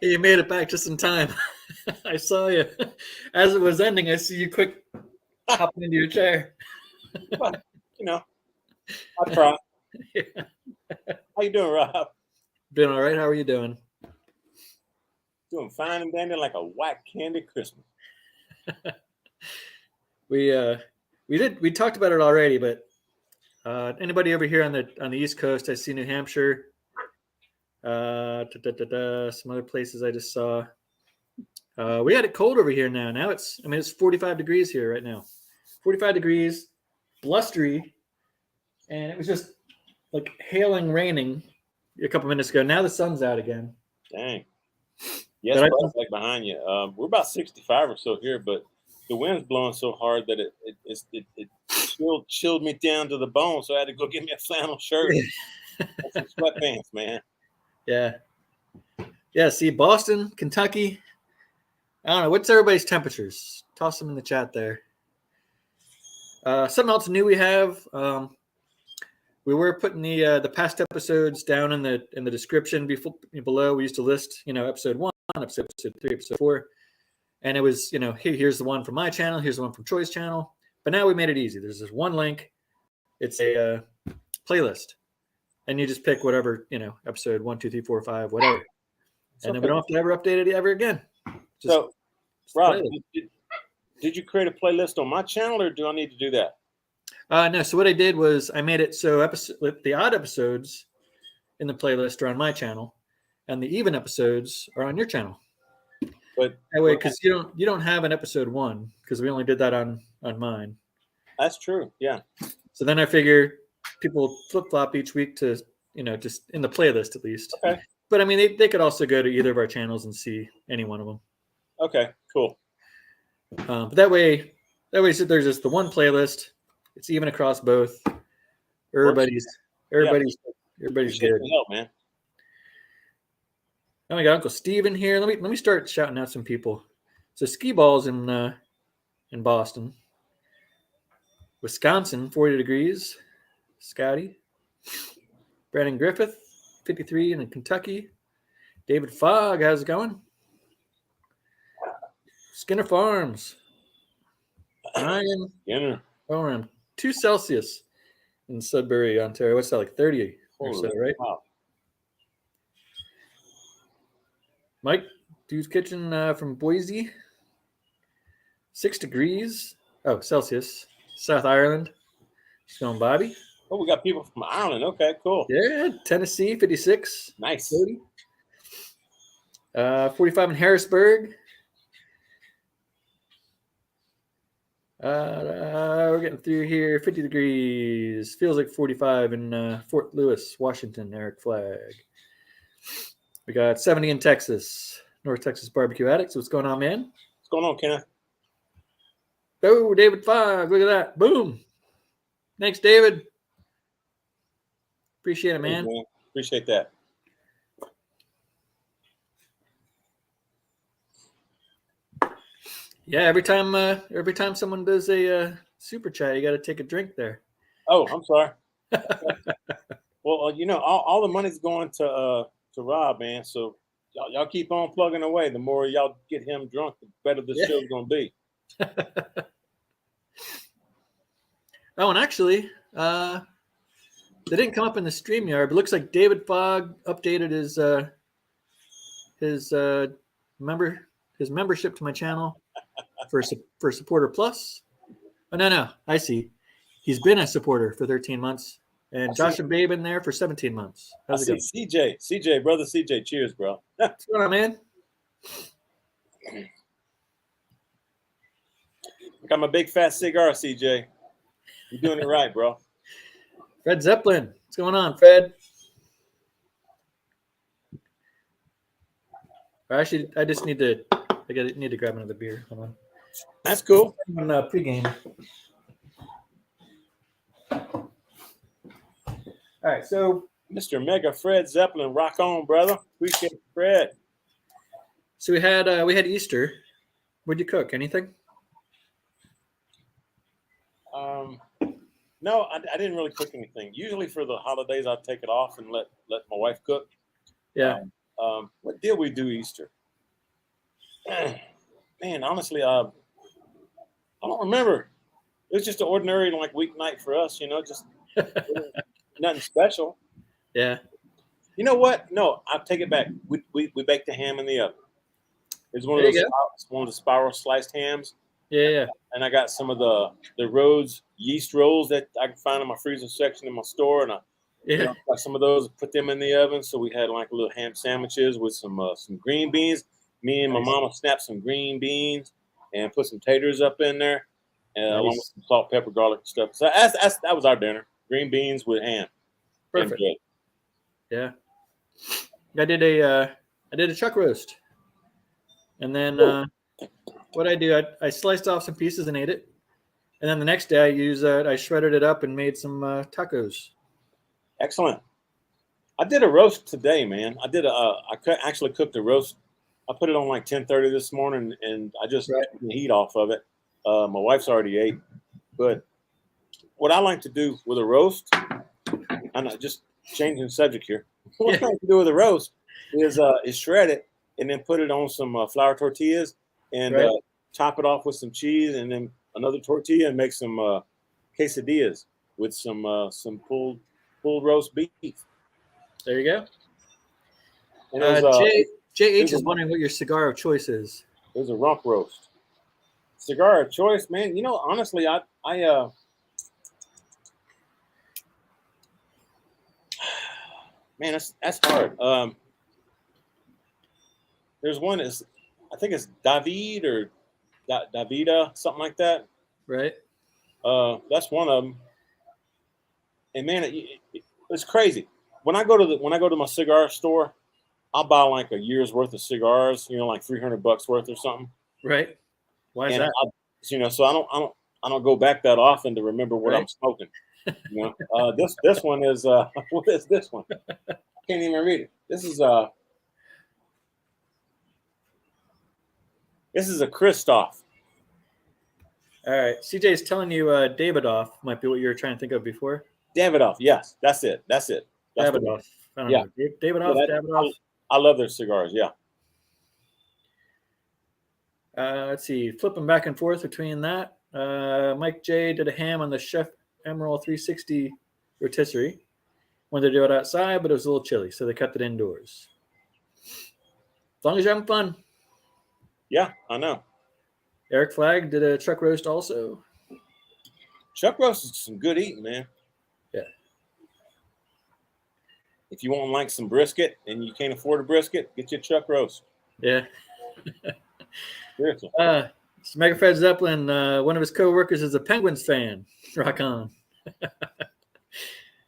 You made it back just in time. I saw you. As it was ending, I see you quick hopping into your chair. Well, you know, I try. How you doing, Rob? Doing all right. How are you doing? Doing fine and dandy like a white candy Christmas. We talked about it already, but anybody over here on the East Coast? I see New Hampshire. Some other places I just saw. We had it cold over here now. Now it's 45 degrees here right now. 45 degrees, blustery, and it was just like hailing, raining a couple minutes ago. Now the sun's out again. Dang. Yes, bro, like behind you. We're about 65 or so here, but the wind's blowing so hard that it chilled me down to the bone. So I had to go get me a flannel shirt and some sweatpants, man. Yeah. See, Boston, Kentucky. I don't know. What's everybody's temperatures? Toss them in the chat there. Something else new we have. We were putting the past episodes down in the description below. We used to list, episode 1, episode 3, episode 4, and it was, here's the one from my channel, here's the one from Troy's channel. But now we made it easy. There's this one link. It's a playlist, and you just pick whatever, episode 1, 2, 3, 4, 5, whatever, and then we don't have to ever update it ever again. So, Rob, did you create a playlist on my channel, or do I need to do that? No. So what I did was I made it so the odd episodes in the playlist are on my channel, and the even episodes are on your channel. But that way, because you don't have an episode 1, because we only did that on mine. That's true. Yeah. So then I figure people flip flop each week to just in the playlist at least. Okay. But I mean, they could also go to either of our channels and see any one of them. Okay. Cool. But that way, so there's just the one playlist. It's even across both. Everybody's good. Help, man. Now we got Uncle Steve in here. Let me start shouting out some people. So Ski Ball's in Boston. Wisconsin, 40 degrees. Scotty. Brandon Griffith, 53 in Kentucky. David Fogg, how's it going? Skinner Farms. Ryan. Skinner. Oh, around 2 Celsius in Sudbury, Ontario. What's that, like 30 or so, right? Wow. Mike, Dude's Kitchen from Boise. 6 degrees. Oh, Celsius. South Ireland. What's going on, Bobby? Oh, we got people from Ireland. Okay, cool. Yeah, Tennessee, 56. Nice. 30. 45 in Harrisburg. We're getting through here. 50 degrees. Feels like 45 in Fort Lewis, Washington. Eric Flagg. We got 70 in Texas. North Texas Barbecue Addicts. What's going on, man? What's going on, Kenneth? Oh, David Fogg. Look at that. Boom. Thanks, David. Appreciate it, man. Appreciate that. Yeah, every time someone does a super chat, you got to take a drink there. Oh, I'm sorry. Well, all the money's going to Rob, man. So y'all keep on plugging away. The more y'all get him drunk, the better the show's going to be. Oh, and actually, they didn't come up in the StreamYard, but it looks like David Fogg updated his membership to my channel for Supporter Plus. Oh, no, I see. He's been a supporter for 13 months. And Josh and Babe in there for 17 months. How's it going? CJ, brother CJ, cheers, bro. What's going on, man? Got my big fat cigar, CJ. You're doing it right, bro. Fred Zeppelin. What's going on, Fred? Actually, I just need to need to grab another beer. Hold on. That's cool. On pregame. All right, so Mr. Mega Fred Zeppelin, rock on, brother. Appreciate it, Fred. So we had Easter. What'd you cook? Anything? No, I didn't really cook anything. Usually for the holidays, I'd take it off and let my wife cook. Yeah. What did we do Easter? Man, honestly, I don't remember. It was just an ordinary like weeknight for us, just nothing special. Yeah. You know what? No, I'll take it back. We baked the ham in the oven. It was one of the spiral sliced hams. Yeah. And I got some of the Rhodes yeast rolls that I can find in my freezer section in my store, and I got some of those. Put them in the oven. So we had like little ham sandwiches with some green beans. Me and my mama snapped some green beans and put some taters up in there, and along with some salt, pepper, garlic stuff. So that was our dinner: green beans with ham. Perfect. Yeah. I did a chuck roast, and then what I do, I sliced off some pieces and ate it, and then the next day I shredded it up and made some tacos. Excellent. I did a roast today, man. I actually cooked a roast. I put it on like 10:30 this morning, and I just took the heat off of it. My wife's already ate, but what I like to do with a roast, I'm not just changing the subject here. What I like to do with a roast is shred it and then put it on some flour tortillas and top it off with some cheese and then another tortilla and make some quesadillas with some pulled roast beef. There you go. And JH is wondering what your cigar of choice is. It was a rump roast. Cigar of choice, man. Honestly, I man, that's hard. There's one I think it's David or Davida, something like that. Right. That's one of them. And man, it's crazy. When I go to my cigar store, I'll buy like a year's worth of cigars, like $300 worth or something. Right. Why is that? So I don't go back that often to remember what I'm smoking. This one is what is this one? I can't even read it. This is a Christoph. All right. CJ is telling you Davidoff might be what you were trying to think of before. Davidoff, yes, that's it. Davidoff. Yeah. Davidoff. I love their cigars. Yeah. Let's see. Flipping back and forth between that. Mike J did a ham on the Chef Emerald 360 rotisserie. Wanted to do it outside, but it was a little chilly, so they kept it indoors. As long as you're having fun. Yeah, I know. Eric Flagg did a chuck roast also. Chuck roast is some good eating, man. Yeah. If you want like some brisket and you can't afford a brisket, get you a chuck roast. Yeah. Seriously. Mega Fred Zeppelin, one of his co-workers is a Penguins fan. Rock on.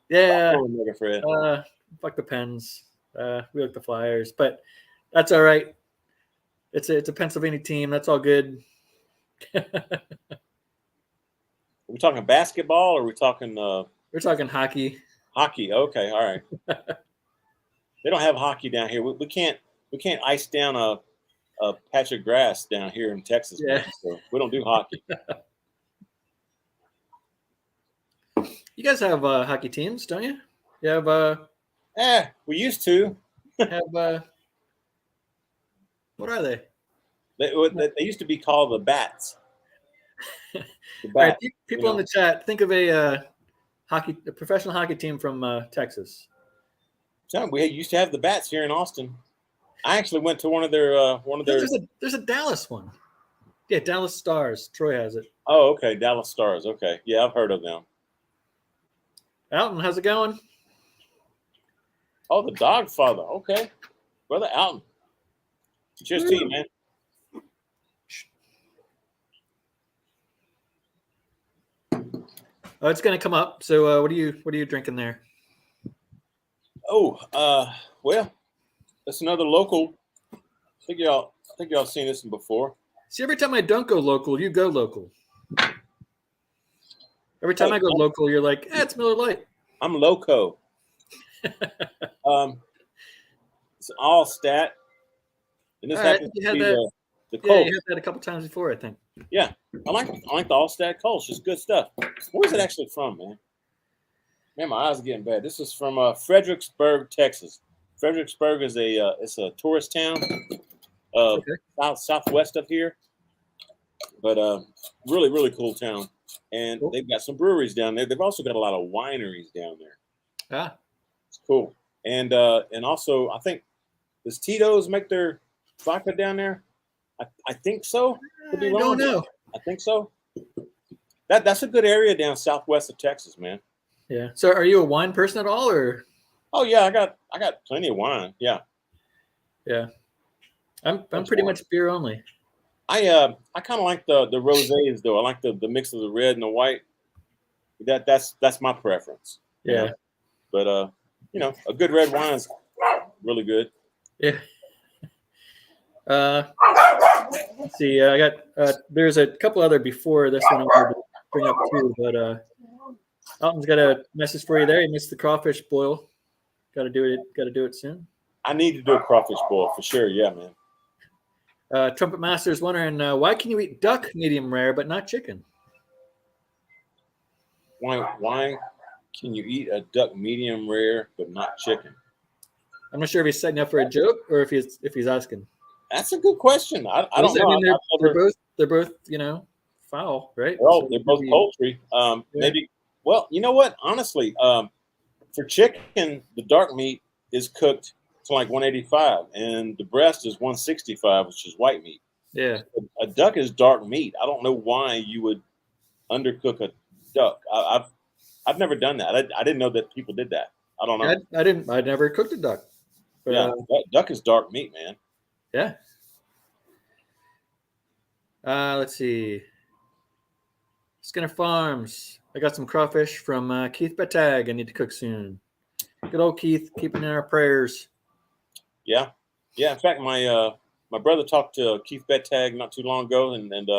Yeah. Rock on, Mega Fred. Fuck the Pens. We like the Flyers, but that's all right. It's a Pennsylvania team. That's all good. Are we talking basketball or are we talking We're talking hockey. Hockey. Okay, all right. They don't have hockey down here. We can't ice down a patch of grass down here in Texas. Yeah. Man, so we don't do hockey. You guys have hockey teams, don't you? You have we used to. what are they? They used to be called the Bats. All right, people in the chat, think of a professional hockey team from Texas. So we used to have the Bats here in Austin. I actually went to one of their. There's a Dallas one. Yeah, Dallas Stars. Troy has it. Oh, okay, Dallas Stars. Okay, yeah, I've heard of them. Alton, how's it going? Oh, the Dogfather. Okay, brother Alton. Cheers to you, man. Oh, it's gonna come up. So, what are you drinking there? Oh, well, that's another local. Figure out I think y'all seen this one before. See, every time I don't go local, you go local. Every time I go local, you're like, it's Miller Lite. I'm loco. It's all stat. And this happens to be the Colts. Yeah, you had that a couple times before, I think. Yeah, I like the all stat Colts. It's good stuff. Where's it actually from, man? Man, my eyes are getting bad. This is from Fredericksburg, Texas. Fredericksburg is it's a tourist town, southwest of here, but really really cool town. And cool. They've got some breweries down there. They've also got a lot of wineries down there. Ah, it's cool. And also, I think, does Tito's make their vodka down there? I think so. Could be wrong. I don't know. I think so. That's a good area down southwest of Texas, man. Yeah. So, are you a wine person at all, or? Oh yeah, I got plenty of wine. Yeah. Yeah. I'm pretty much beer only. I kind of like the rosés though. I like the mix of the red and the white. That's my preference. Yeah. You know? But a good red wine is really good. Yeah. Let's see. I got there's a couple other before this one I wanted to bring up too, but Alton's got a message for you there. You missed the crawfish boil. Got to do it soon. I need to do a crawfish boil for sure. Yeah, man. Trumpet Master is wondering why can you eat duck medium rare but not chicken? Why can you eat a duck medium rare but not chicken? I'm not sure if he's setting up for a joke or if he's asking. That's a good question. I don't know. I mean, they're both foul, right? Well, they're both poultry. Yeah. Maybe. Well, you know what? Honestly, for chicken, the dark meat is cooked to like 185, and the breast is 165, which is white meat. Yeah. A duck is dark meat. I don't know why you would undercook a duck. I've never done that. I didn't know that people did that. I don't know. I never cooked a duck. But, yeah, duck is dark meat, man. Yeah. Let's see. Skinner Farms. I got some crawfish from Keith Betag. I need to cook soon. Good old Keith, keeping in our prayers. Yeah. In fact, my brother talked to Keith Betag not too long ago, and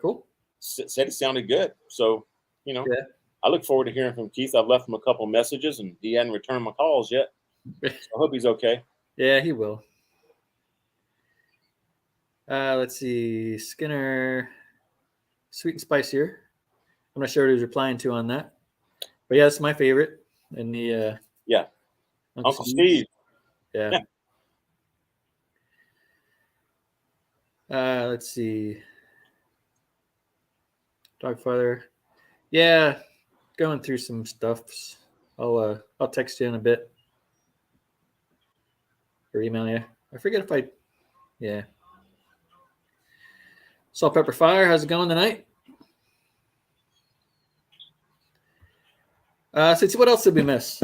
cool. Said it sounded good. So yeah. I look forward to hearing from Keith. I've left him a couple of messages, and he hadn't returned my calls yet. So I hope he's okay. Yeah, he will. Let's see. Skinner, sweet and spicier. I'm not sure what he was replying to on that. But yeah, it's my favorite. And the Uncle Steve. Yeah. Let's see. Dogfather. Yeah, going through some stuffs. I'll text you in a bit. Or email you. I forget if yeah. Salt Pepper Fire, how's it going tonight? So what else did we miss?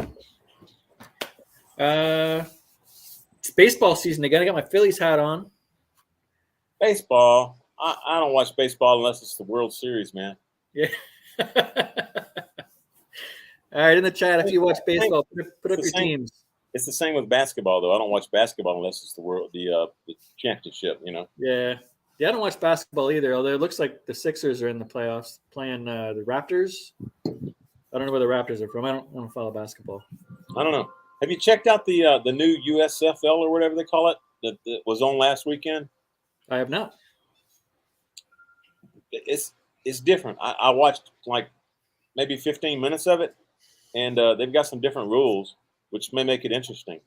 It's baseball season again. I got my Phillies hat on. Baseball. I don't watch baseball unless it's the World Series, man. Yeah. All right, in the chat, if you watch baseball, put up your teams. It's the same with basketball, though. I don't watch basketball unless it's the championship. Yeah, I don't watch basketball either. Although it looks like the Sixers are in the playoffs playing the Raptors. I don't know where the Raptors are from. I don't follow basketball. I don't know. Have you checked out the new USFL or whatever they call it that was on last weekend? I have not. It's different. I watched like maybe 15 minutes of it, and they've got some different rules, which may make it interesting.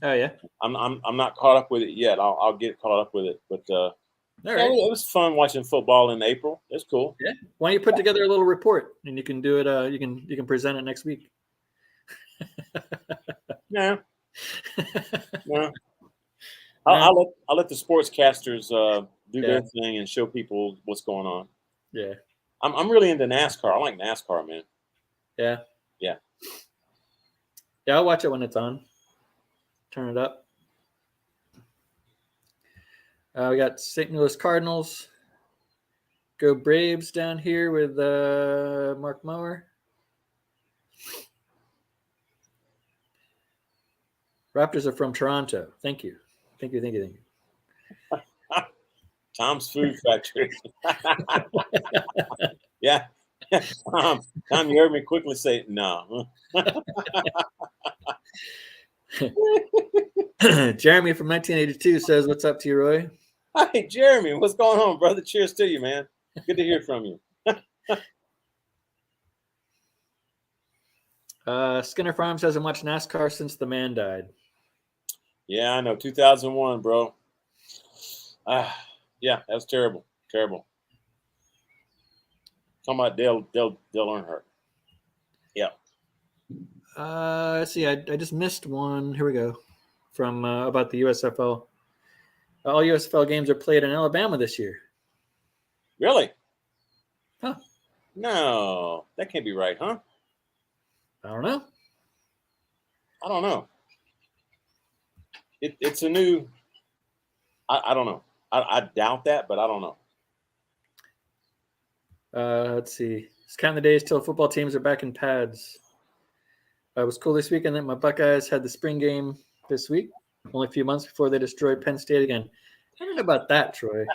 Oh yeah. I'm not caught up with it yet. I'll get caught up with it, but all right. It was fun watching football in April. It's cool. Yeah. Why don't you put together a little report and you can do it? You can present it next week. Yeah. Yeah. I'll let the sportscasters do their thing and show people what's going on. Yeah. I'm really into NASCAR. I like NASCAR, man. Yeah. Yeah. Yeah, I'll watch it when it's on. Turn it up. We got St. Louis Cardinals. Go Braves down here with Mark Mower. Raptors are from Toronto. Thank you. Tom's Food Factory. Yeah. Tom, you heard me quickly say no. Jeremy from 1982 says, "What's up to you, Roy?" Hi, Jeremy. What's going on, brother? Cheers to you, man. Good to hear from you. Skinner Farms hasn't watched NASCAR since the man died. Yeah, I know. 2001, bro. Yeah, that was terrible. Terrible. Talking about Dale Earnhardt. Yeah. Let's see. I just missed one. Here we go. From about the USFL. All USFL games are played in Alabama this year. Really? Huh. No, that can't be right, huh? I don't know. It's a new. I don't know. I doubt that, but I don't know. Let's see. It's counting the days till football teams are back in pads. It was cool this weekend that my Buckeyes had the spring game this week, only a few months before they destroyed Penn State again. I don't know about that, Troy.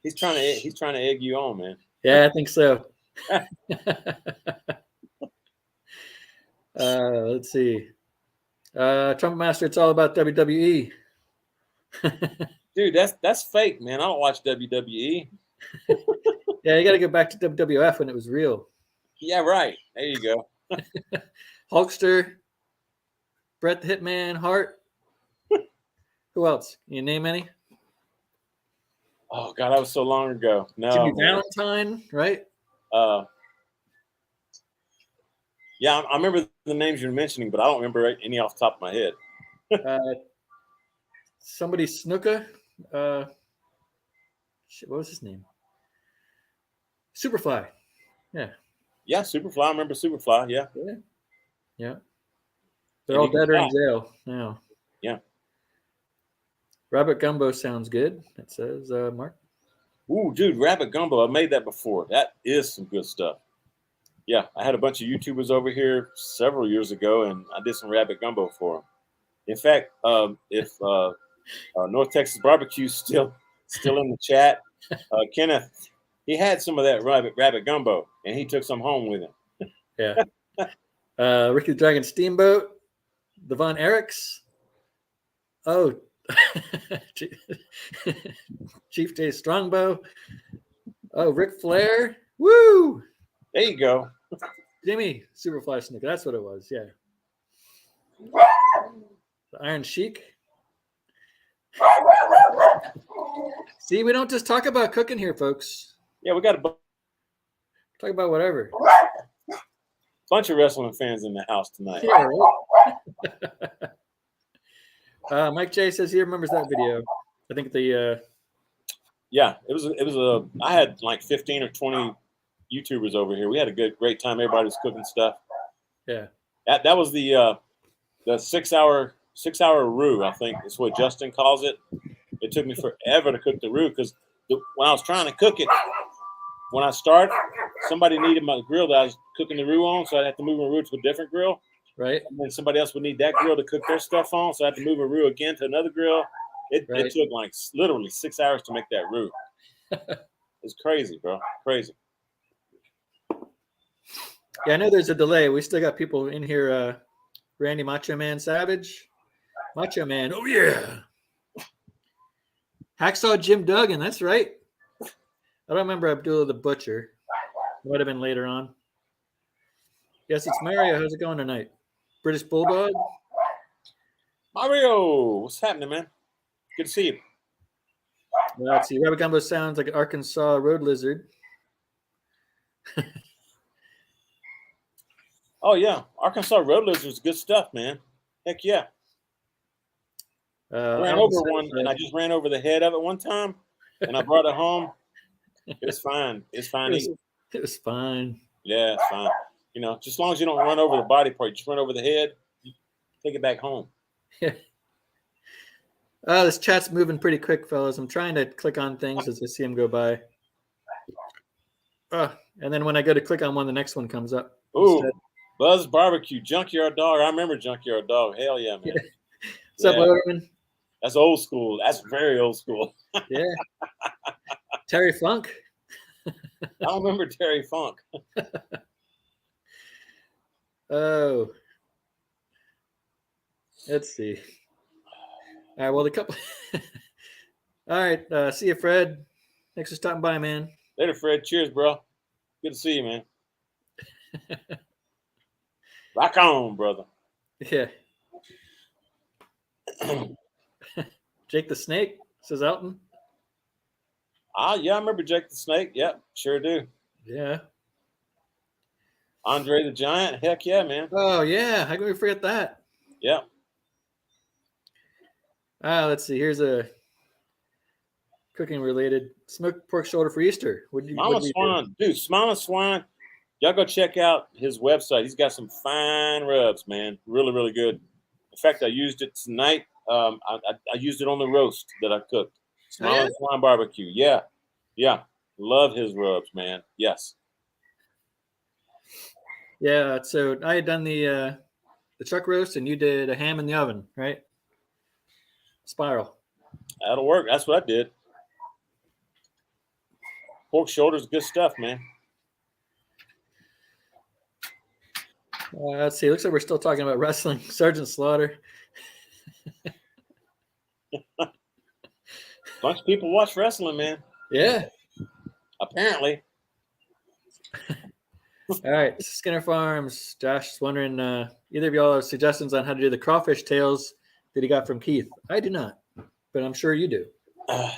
He's trying to egg you on, man. Yeah, I think so. Let's see. Trump Master, it's all about WWE. Dude, that's fake, man. I don't watch WWE. Yeah, you got to go back to WWF when it was real. Yeah, right. There you go. Hulkster, Bret the Hitman Hart. Who else? Can you name any? Oh God, that was so long ago. No, Jimmy Valentine, right? Yeah, I remember the names you're mentioning, but I don't remember any off the top of my head. Somebody Snuka. What was his name? Superfly. Yeah. Yeah, Superfly. I remember Superfly. Yeah. Yeah. They're all dead or in jail now. Yeah. Rabbit Gumbo sounds good. It says Mark. Ooh, dude, Rabbit Gumbo. I've made that before. That is some good stuff. Yeah, I had a bunch of YouTubers over here several years ago, and I did some Rabbit Gumbo for them. In fact, if North Texas Barbecue's still in the chat, Kenneth, he had some of that rabbit gumbo, and he took some home with him. Yeah. Ricky the Dragon Steamboat, the Von Erichs. Oh, Chief J Strongbow. Oh, Ric Flair. Woo! There you go. Jimmy Superfly Snuka. That's what it was. Yeah. The Iron Sheik. See, we don't just talk about cooking here, folks. Yeah, we got a Talk about whatever. bunch of wrestling fans in the house tonight. Yeah, right? Mike J says he remembers that video. I think the Yeah, it was I had like 15 or 20 YouTubers over here. We had a great time. Everybody was cooking stuff. Yeah. That was the 6 hour roux, I think is what Justin calls it. It took me forever to cook the roux because when I was trying to cook it, when I started, somebody needed my grill that I was cooking the roux on, so I'd have to move my roux to a different grill. Right. And then somebody else would need that grill to cook their stuff on, so I had to move a roux again to another grill. It took like literally 6 hours to make that roux. It's crazy, bro. Crazy. Yeah, I know there's a delay. We still got people in here. Randy Macho Man Savage. Macho Man. Oh, yeah. Hacksaw Jim Duggan. That's right. I don't remember Abdullah the Butcher. It might have been later on. Yes, it's Mario. How's it going tonight? British Bulldog. Mario, what's happening, man? Good to see you. Let's see. Rabbit Gumbo sounds like an Arkansas road lizard. Oh, yeah. Arkansas road lizard's good stuff, man. Heck yeah. I ran over one, and I just ran over the head of it one time, and I brought it home. It's fine. It's fine. It was fine. Yeah, it's fine. You know, just as long as you don't run over the body part, just run over the head, you take it back home. Yeah. This chat's moving pretty quick, fellas. I'm trying to click on things as I see them go by. And then when I go to click on one, the next one comes up. Ooh, instead. Buzz Barbecue, Junkyard Dog. I remember Junkyard Dog. Hell yeah, man. What's up, Overman? That's old school. That's very old school. Yeah. Terry Funk. I don't remember Terry Funk. Oh. Let's see. All right. Well, the couple. All right. See you, Fred. Thanks for stopping by, man. Later, Fred. Cheers, bro. Good to see you, man. Rock on, brother. Yeah. Jake the Snake, says Elton. Yeah, I remember Jake the Snake. Yep, sure do. Yeah. Andre the Giant. Heck yeah, man. Oh, yeah. How can we forget that? Yep. Let's see. Here's a cooking related smoked pork shoulder for Easter. Mama Swan. Dude, Smiling Swine. Y'all go check out his website. He's got some fine rubs, man. Really, really good. In fact, I used it tonight. I used it on the roast that I cooked. Smiling Swine barbecue. Yeah. Yeah. Love his rubs, man. Yes. Yeah. So I had done the chuck roast and you did a ham in the oven, right? Spiral. That'll work. That's what I did. Pork shoulders, good stuff, man. Let's see. It looks like we're still talking about wrestling. Sergeant Slaughter. Bunch of people watch wrestling, man. Yeah. Apparently. All right. Skinner Farms. Josh is wondering, either of y'all have suggestions on how to do the crawfish tails that he got from Keith? I do not, but I'm sure you do.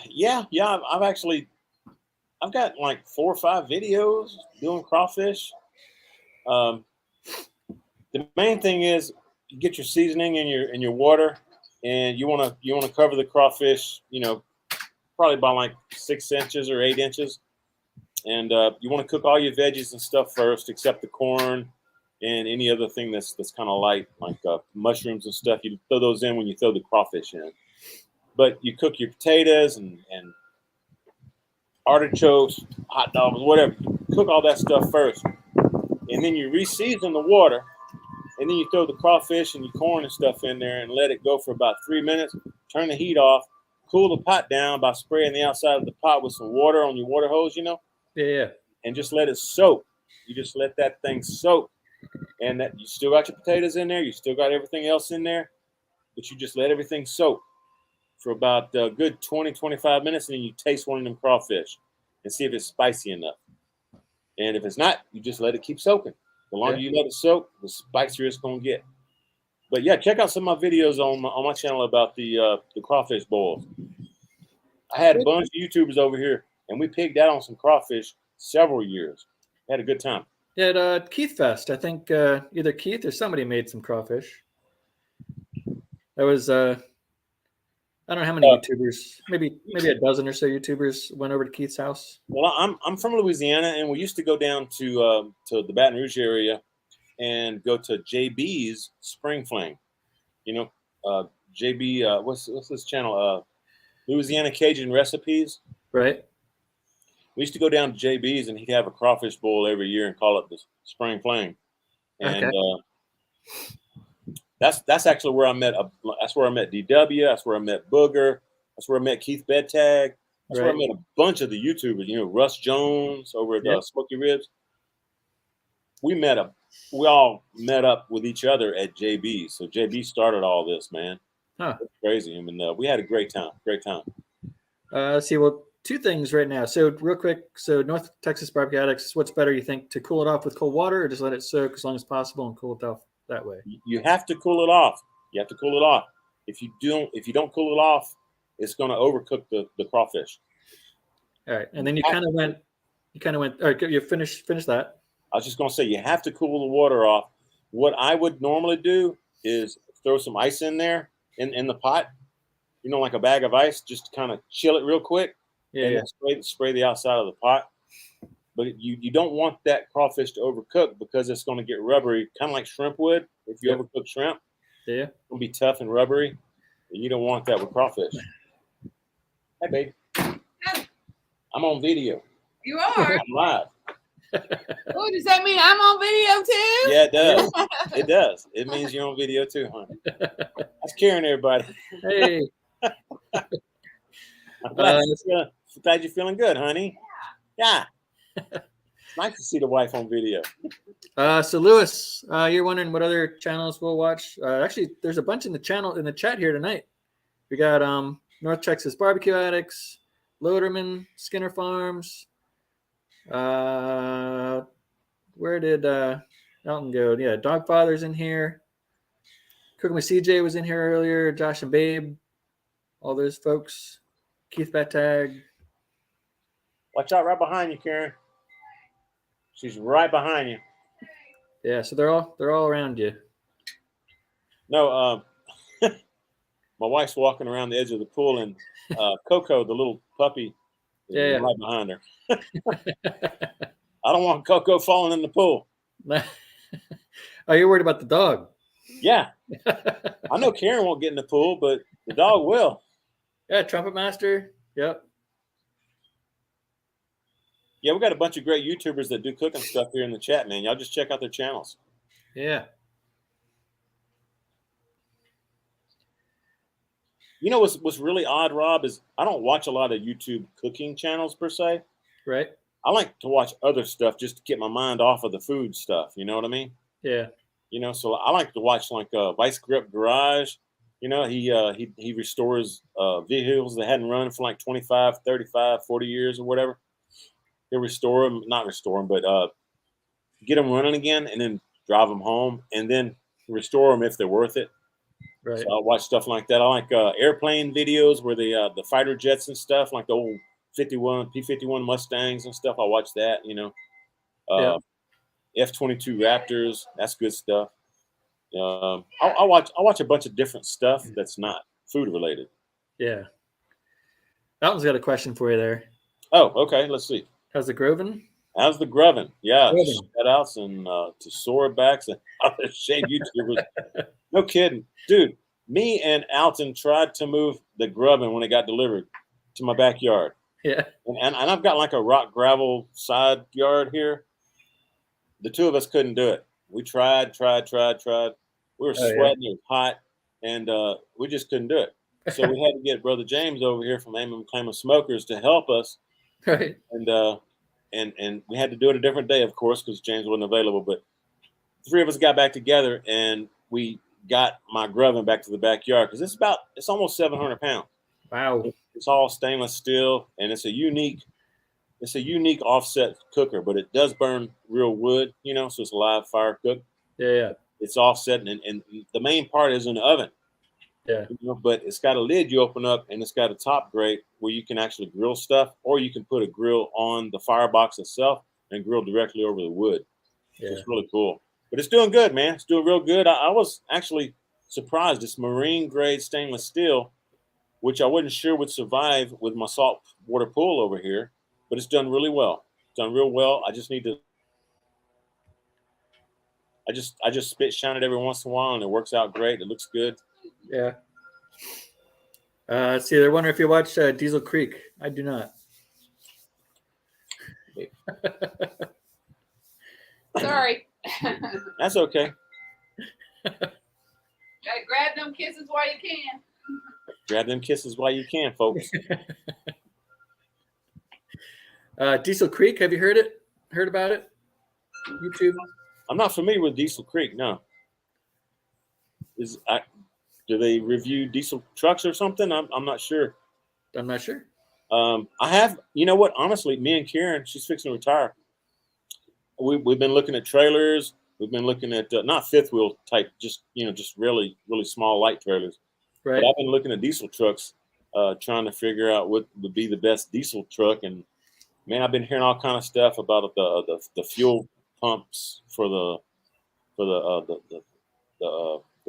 Yeah. I've got like 4 or 5 videos doing crawfish. The main thing is you get your seasoning in your water, and you want to cover the crawfish, probably by like 6 inches or 8 inches, and you want to cook all your veggies and stuff first, except the corn and any other thing that's kind of light, like mushrooms and stuff. You throw those in when you throw the crawfish in, but you cook your potatoes and artichokes, hot dogs, whatever. You cook all that stuff first, and then you re-season the water. And then you throw the crawfish and your corn and stuff in there and let it go for about 3 minutes. Turn the heat off. Cool the pot down by spraying the outside of the pot with some water on your water hose, Yeah. And just let it soak. You just let that thing soak. And that you still got your potatoes in there. You still got everything else in there. But you just let everything soak for about a good 20, 25 minutes. And then you taste one of them crawfish and see if it's spicy enough. And if it's not, you just let it keep soaking. The longer you let it soak, the spicier it's going to get. But yeah, check out some of my videos on my channel about the crawfish boils. I had a bunch of YouTubers over here, and we pigged out on some crawfish several years. Had a good time. Yeah, at Keith Fest, I think either Keith or somebody made some crawfish. That was I don't know how many YouTubers, maybe a dozen or so YouTubers went over to Keith's house. Well, I'm from Louisiana, and we used to go down to the Baton Rouge area and go to JB's Spring Fling. JB, what's this channel? Louisiana Cajun Recipes. Right. We used to go down to JB's, and he'd have a crawfish boil every year and call it the Spring Fling. And that's actually where I met. That's where I met DW. That's where I met Booger. That's where I met Keith Bedtag. That's where I met a bunch of the YouTubers. Russ Jones over at Smoky Ribs. We all met up with each other at JB. So JB started all this, man. Huh. That's crazy. I mean, we had a great time. Let's see. Well, 2 things right now. So real quick. So North Texas Barbecue Addicts, what's better, you think, to cool it off with cold water or just let it soak as long as possible and cool it off that way? You have to cool it off. If you don't cool it off, it's going to overcook the crawfish. All right. And then you kind of went, all right, you finish that. I was just going to say, you have to cool the water off. What I would normally do is throw some ice in there in the pot, like a bag of ice, just to kind of chill it real quick. Yeah. And spray the outside of the pot. But you don't want that crawfish to overcook because it's going to get rubbery, kind of like shrimp would. If you overcook shrimp, it's going to be tough and rubbery. And you don't want that with crawfish. Hey, babe. I'm on video. You are? I'm live. Oh, does that mean I'm on video too? Yeah, it does. It does. It means you're on video too, huh? That's Karen, everybody. Hey. I'm glad you're feeling good, honey. Yeah. It's nice to see the wife on video. So Lewis, you're wondering what other channels we'll watch. Actually, there's a bunch in the chat here tonight. We got North Texas Barbecue Addicts, Loderman, Skinner Farms. Where did Elton go? Yeah, Dogfather's in here. Cooking with CJ was in here earlier. Josh and Babe, all those folks. Keith Battag. Watch out right behind you, Karen. She's right behind you. Yeah, so they're all around you. No, my wife's walking around the edge of the pool, and Coco, the little puppy, is right behind her. I don't want Coco falling in the pool. Oh, you're worried about the dog? Yeah. I know Karen won't get in the pool, but the dog will. Yeah, Trumpet Master. Yep. Yeah, we got a bunch of great YouTubers that do cooking stuff here in the chat, man. Y'all just check out their channels. Yeah. You know what's really odd, Rob, is I don't watch a lot of YouTube cooking channels per se. Right. I like to watch other stuff just to get my mind off of the food stuff. You know what I mean? Yeah. You know, so I like to watch like Vice Grip Garage. You know, he restores vehicles that hadn't run for like 25, 35, 40 years or whatever. He'll restore them, not restore them, but get them running again and then drive them home and then restore them if they're worth it. Right. So I watch stuff like that. I like airplane videos where the fighter jets and stuff, like the old P-51 Mustangs and stuff. I watch that, you know. F-22 Raptors, that's good stuff. I watch a bunch of different stuff that's not food related. Yeah. Elton's got a question for you there. Oh, okay. Let's see. How's the Groven? How's the Grubbin? Yeah, Grubbin. shout outs and to Sorebacks and other shade YouTubers. No kidding. Dude, me and Alton tried to move the Grubbin when it got delivered to my backyard. Yeah. And I've got like a rock gravel side yard here. The two of us couldn't do it. We tried. We were sweating, it was hot, and we just couldn't do it. So we had to get Brother James over here from Aim and Claim Smokers to help us. Right. And we had to do it a different day, of course, because James wasn't available. But the three of us got back together, and we got my Grubbin back to the backyard because it's almost 700 pounds. Wow. It's all stainless steel, and it's a unique offset cooker, but it does burn real wood, you know, so it's a live fire cook. Yeah. It's offset, and the main part is in the oven. Yeah. You know, but it's got a lid you open up, and it's got a top grate where you can actually grill stuff, or you can put a grill on the firebox itself and grill directly over the wood. Yeah. It's really cool. But it's doing good, man. It's doing real good. I was actually surprised. It's marine grade stainless steel, which I wasn't sure would survive with my saltwater pool over here, but it's done really well. It's done real well. I just need to. I just spit shine it every once in a while, and it works out great. It looks good. Yeah. Let's see. They're wondering if you watch Diesel Creek. I do not. Sorry. That's okay. Gotta grab them kisses while you can. Grab them kisses while you can, folks. Diesel Creek. Have you heard it? Heard about it? YouTube. I'm not familiar with Diesel Creek. No. Do they review diesel trucks or something? I'm not sure. I'm not sure. I have. You know what? Honestly, me and Karen, she's fixing to retire. We've been looking at trailers. We've been looking at not fifth wheel type, just really small light trailers. Right. But I've been looking at diesel trucks, trying to figure out what would be the best diesel truck. And man, I've been hearing all kind of stuff about the fuel pumps for the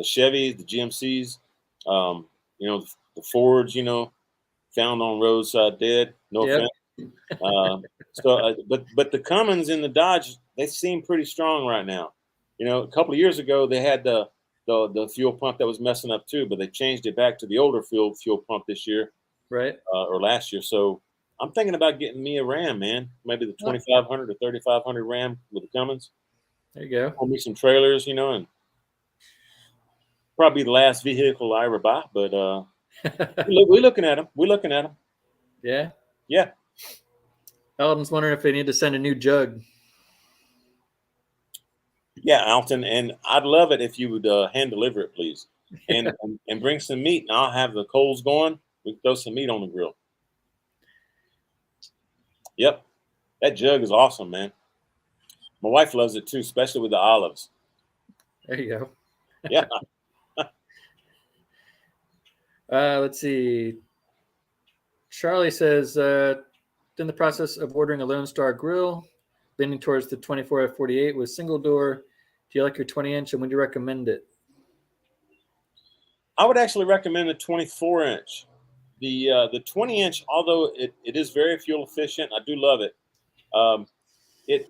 Chevys, the GMCs, the Fords, found on roadside dead. No offense. But the Cummins and the Dodge, they seem pretty strong right now. A couple of years ago they had the fuel pump that was messing up too, but they changed it back to the older fuel pump this year, right? Or last year. So I'm thinking about getting me a Ram, man. Maybe the 2500 or 3500 Ram with the Cummins. There you go. Pull me some trailers, and probably the last vehicle I ever buy. But We're looking at them. We're looking at them. Yeah. Yeah. Alton's wondering if they need to send a new jug. Yeah, Alton, and I'd love it if you would hand deliver it, please, and bring some meat, and I'll have the coals going. We can throw some meat on the grill. Yep, that jug is awesome, man. My wife loves it too, especially with the olives. There you go. Yeah. Let's see. Charlie says, in the process of ordering a Lone Star grill, leaning towards the 24F48 with single door. Do you like your 20-inch, and would you recommend it? I would actually recommend the 24-inch. The 20-inch, although it is very fuel efficient, I do love it.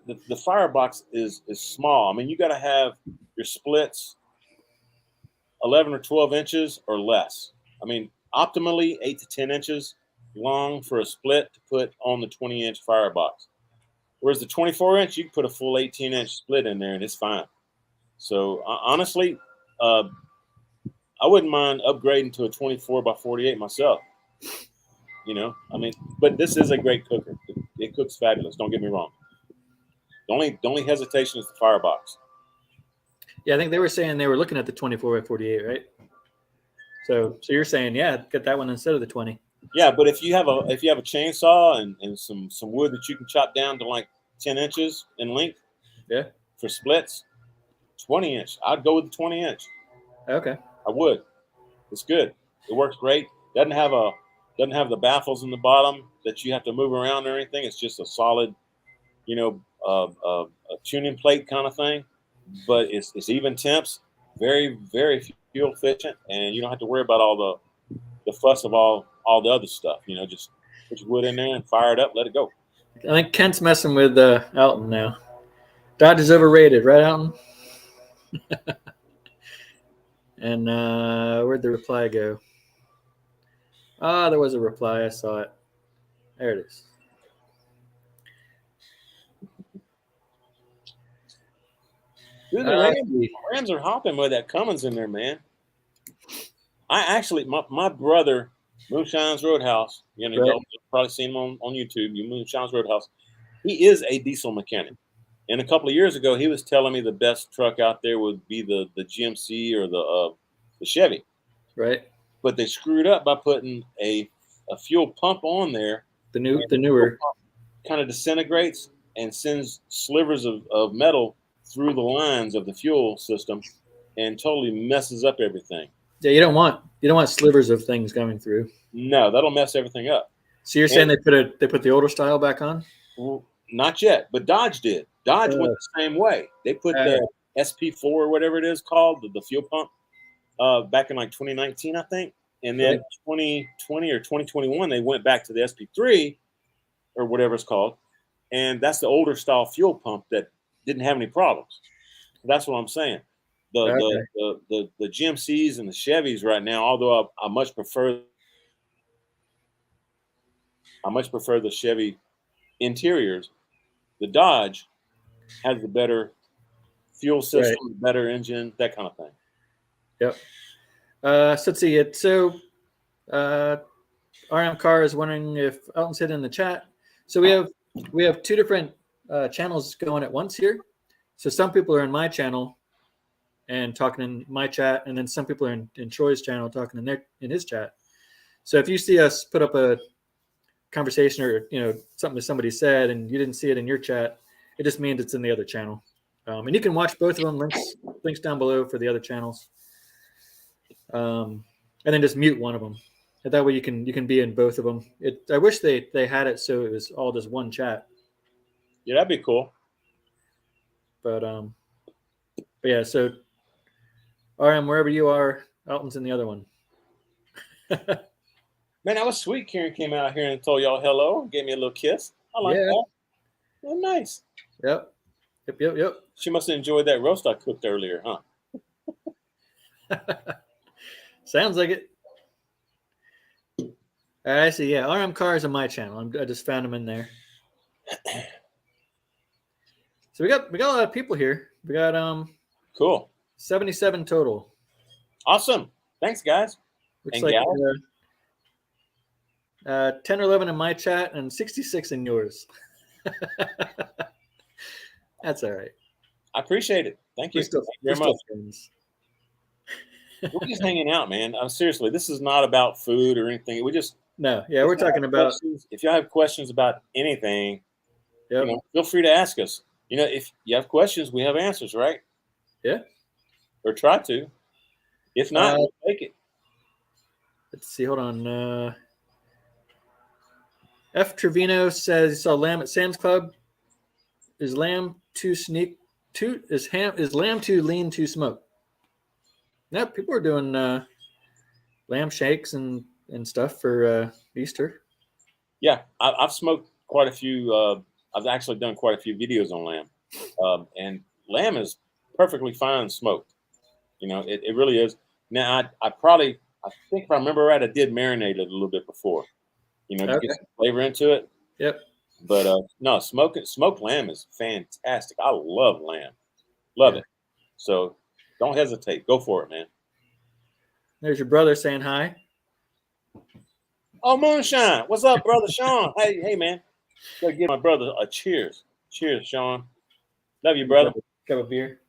The firebox is small. I mean, you got to have your splits 11 or 12 inches or less. I mean, optimally 8 to 10 inches long for a split to put on the 20-inch firebox. Whereas the 24-inch, you can put a full 18-inch split in there and it's fine. So honestly, I wouldn't mind upgrading to a 24x48 myself. You know, I mean, but this is a great cooker. It cooks fabulous. Don't get me wrong. The only hesitation is the firebox. Yeah, I think they were saying they were looking at the 24x48, right? So you're saying, yeah, get that one instead of the 20. Yeah, but if you have a chainsaw and some wood that you can chop down to like 10 inches in length, yeah, for splits, 20-inch. I'd go with the 20-inch. Okay. I would. It's good. It works great. Doesn't have the baffles in the bottom that you have to move around or anything. It's just a solid, a tuning plate kind of thing. But it's even temps, very, very fuel efficient, and you don't have to worry about all the fuss of all the other stuff. You know, just put your wood in there and fire it up, let it go. I think Kent's messing with Alton now. Dodge is overrated, right, Alton? And where'd the reply go? There was a reply. I saw it. There it is. Dude, the Rams are hopping with that Cummins in there, man. I actually, my brother, Moonshine's Roadhouse, right. You've probably seen him on YouTube, Moonshine's Roadhouse. He is a diesel mechanic. And a couple of years ago, he was telling me the best truck out there would be the GMC or the Chevy. Right. But they screwed up by putting a fuel pump on there. The newer kind of disintegrates and sends slivers of metal through the lines of the fuel system and totally messes up everything. Yeah, you don't want slivers of things going through. No, that'll mess everything up. So you're saying they put the older style back on? Well, not yet, but Dodge did. Dodge went the same way. They put the SP4 or whatever it is called, the fuel pump, back in like 2019, I think. And then 2020 or 2021, they went back to the SP3 or whatever it's called. And that's the older style fuel pump that didn't have any problems. That's what I'm saying. The GMCs and the Chevys right now, although I much prefer the Chevy interiors, the Dodge has the better fuel system, better engine, that kind of thing. Yep. So let's see it. So RM Car is wondering if Alton's hit in the chat. So we have two different channels going at once here. So some people are in my channel and talking in my chat, and then some people are in Troy's channel talking in his chat. So if you see us put up a conversation or something that somebody said and you didn't see it in your chat, it just means it's in the other channel. And you can watch both of them. Links down below for the other channels. And then just mute one of them. And that way you can be in both of them. I wish they had it so it was all just one chat. Yeah, that'd be cool. But yeah, so RM, wherever you are, Alton's in the other one. Man, that was sweet. Karen came out here and told y'all hello and gave me a little kiss. I like that. Oh, nice. Yep. She must have enjoyed that roast I cooked earlier, huh? Sounds like it. I see. Yeah, RM Cars on my channel. I just found them in there. So we got a lot of people here. We got cool 77 total. Awesome. Thanks, guys. Looks like 10 or 11 in my chat and 66 in yours. That's all right. I appreciate it. Thank you. We're still, Thank you we're very much. still friends. We're just hanging out, man. Seriously, this is not about food or anything. We just No, yeah, we're talking about. If y'all have questions about anything, Yep. feel free to ask us. If you have questions, we have answers, right? Yeah. Or try to. If not, we'll take it. Let's see. Hold on. F. Trevino says he saw lamb at Sam's Club. Is lamb too sneak? Is lamb too lean to smoke? Yeah, people are doing lamb shakes and stuff for Easter. Yeah, I've smoked quite a few. I've actually done quite a few videos on lamb, and lamb is perfectly fine smoked. It really is. Now, I think if I remember right, I did marinate it a little bit before, to get some flavor into it. Yep. But no, smoked lamb is fantastic. I love lamb, love it. So don't hesitate, go for it, man. There's your brother saying hi. Oh, Moonshine, what's up, brother Sean? Hey, man, gotta give my brother a cheers. Cheers, Sean. Love you, brother. Cup of beer.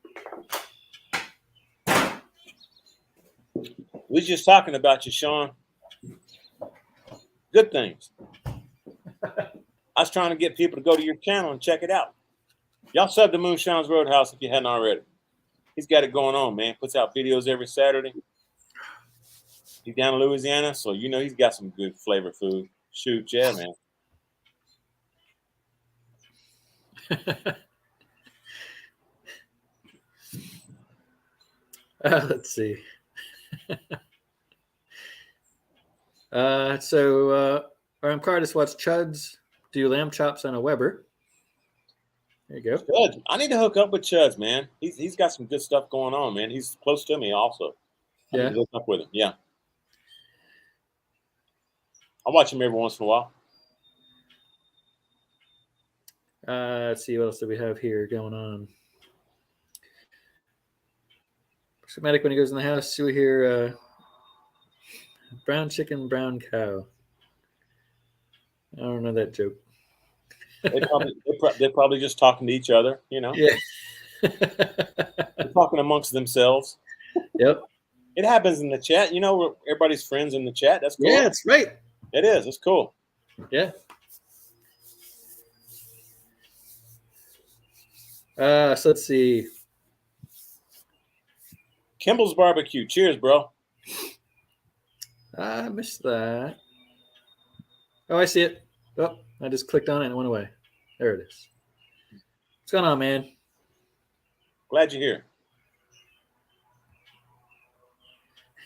We was just talking about you, Sean. Good things. I was trying to get people to go to your channel and check it out. Y'all sub to Moonshine's Roadhouse if you hadn't already. He's got it going on, man. Puts out videos every Saturday. He's down in Louisiana, so he's got some good flavor food. Shoot, yeah, man. Let's see. So RM Cardis watched Chuds do lamb chops on a Weber. There you go. Chuds. I need to hook up with Chuds, man. He's got some good stuff going on, man. He's close to me also. I need to hook up with him. Yeah. I watch him every once in a while. Let's see what else do we have here going on. Schematic when he goes in the house, see we hear brown chicken, brown cow. I don't know that joke. They're probably just talking to each other, Yeah. They're talking amongst themselves. Yep. It happens in the chat. Everybody's friends in the chat. That's cool. Yeah, that's right. It is. It's cool. Yeah. So let's see. Kimball's Barbecue. Cheers, bro. I missed that. Oh, I see it. Oh, I just clicked on it and it went away. There it is. What's going on, man? Glad you're here.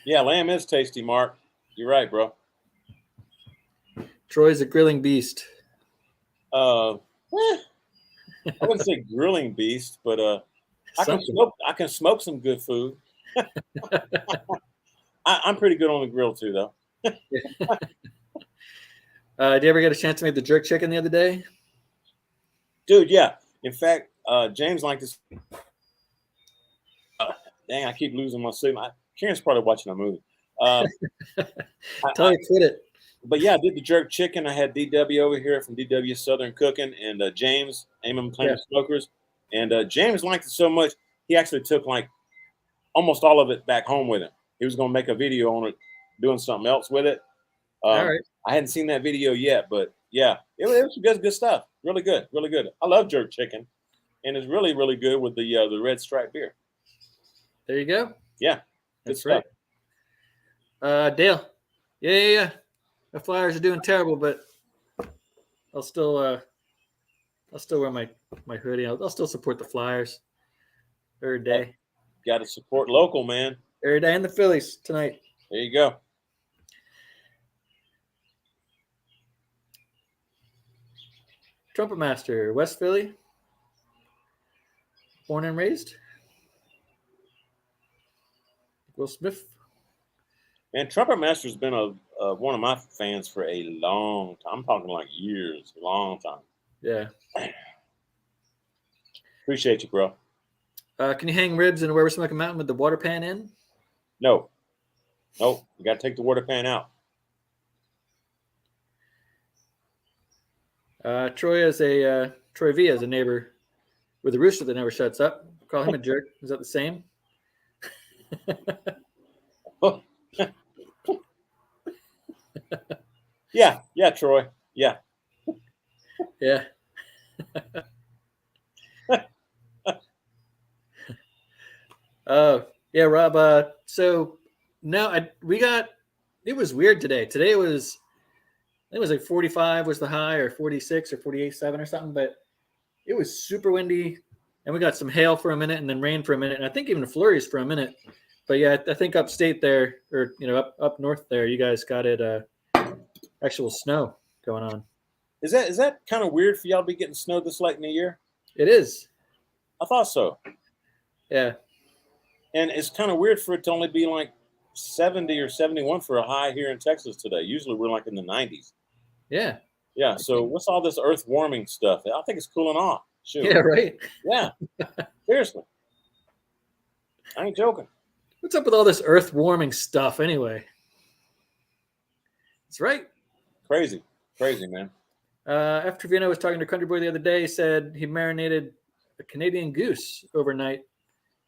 Yeah, lamb is tasty, Mark. You're right, bro. Troy's a grilling beast. I wouldn't say grilling beast, but I can smoke some good food. I'm pretty good on the grill too, though. Did you ever get a chance to make the jerk chicken the other day? Dude, yeah. In fact, James liked this. Dang, I keep losing my signal. Karen's probably watching a movie. Tell her to quit it. But yeah, I did the jerk chicken. I had DW over here from DW Southern Cooking and James, Amon Planet Smokers. And James liked it so much, he actually took almost all of it back home with him. He was going to make a video on it, doing something else with it. All right. I hadn't seen that video yet, but yeah, it was good stuff. Really good, really good. I love jerk chicken, and it's really, really good with the Red Stripe beer. There you go. Yeah, that's right. Dale, yeah. The Flyers are doing terrible, but I'll still wear my hoodie. I'll still support the Flyers every day. Got to support local, man. Every day, and the Phillies tonight. There you go. Trumpet Master, West Philly. Born and raised. Will Smith. Man, Trumpet Master's been one of my fans for a long time. I'm talking like years, a long time. Yeah. Appreciate you, bro. Can you hang ribs in a Weber Smoking Mountain with the water pan in? No. You got to take the water pan out. Troy V has a neighbor with a rooster that never shuts up. Call him a jerk. Is that the same? Yeah, Troy. Yeah. Yeah. Yeah, Rob. So now it was weird today. Today it was like 45 was the high, or 46 or 48.7 or something, but it was super windy, and we got some hail for a minute and then rain for a minute, and I think even flurries for a minute. But yeah, I think upstate there, or up north there, you guys got it actual snow going on. Is that kind of weird for y'all to be getting snow this late in the year? It is. I thought so. Yeah. And it's kind of weird for it to only be like 70 or 71 for a high here in Texas today. Usually we're like in the 90s. Yeah. Yeah. So what's all this earth warming stuff? I think it's cooling off. Shoot. Yeah, right. Yeah. Seriously. I ain't joking. What's up with all this earth warming stuff anyway? That's right. Crazy, man. After Vino was talking to Country Boy the other day, he said he marinated a Canadian goose overnight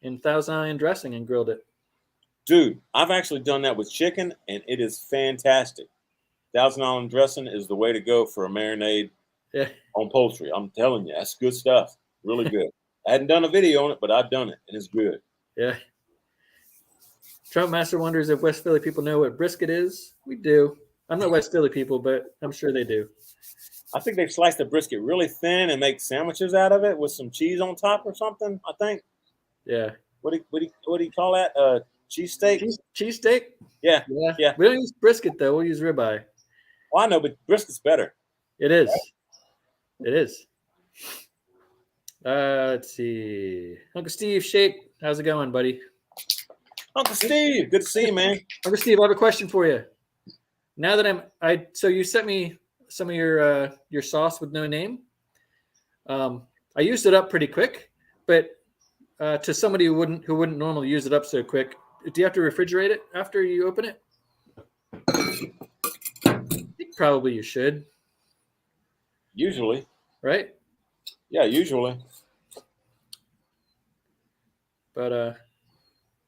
in Thousand Island dressing and grilled it. Dude, I've actually done that with chicken, and it is fantastic. Thousand Island dressing is the way to go for a marinade on poultry. I'm telling you, that's good stuff. Really good. I hadn't done a video on it, but I've done it, and it's good. Yeah. Trump Master wonders if West Philly people know what brisket is. We do. I'm not West Philly people, but I'm sure they do. I think they slice the brisket really thin and make sandwiches out of it with some cheese on top or something. I think. Yeah. What do you call that? Cheese steak. Cheese steak. Yeah. Yeah. We don't use brisket though. We'll use ribeye. Well, I know, but brisket's better. It is. It is. Let's see. Uncle Steve Shake, how's it going, buddy? Uncle Steve, good to see you, man. Uncle Steve, I have a question for you. Now that so you sent me some of your sauce with no name. I used it up pretty quick, but to somebody who wouldn't normally use it up so quick, do you have to refrigerate it after you open it? I think probably you should. Usually. Right? Yeah, usually. But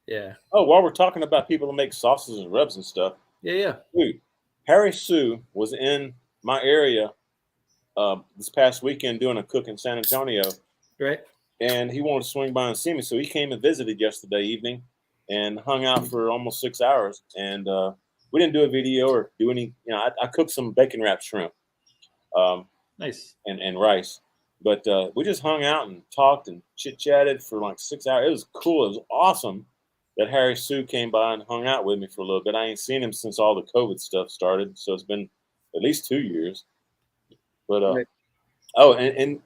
yeah. Oh, while we're talking about people who make sauces and rubs and stuff. Yeah. Dude, Harry Sue was in my area this past weekend doing a cook in San Antonio. Right. And he wanted to swing by and see me. So he came and visited yesterday evening and hung out for almost 6 hours. And we didn't do a video or do any, I cooked some bacon wrapped shrimp. Nice. And rice. But we just hung out and talked and chit-chatted for like 6 hours. It was cool. It was awesome that Harry Sue came by and hung out with me for a little bit. I ain't seen him since all the COVID stuff started. So it's been at least 2 years. But right. Oh, and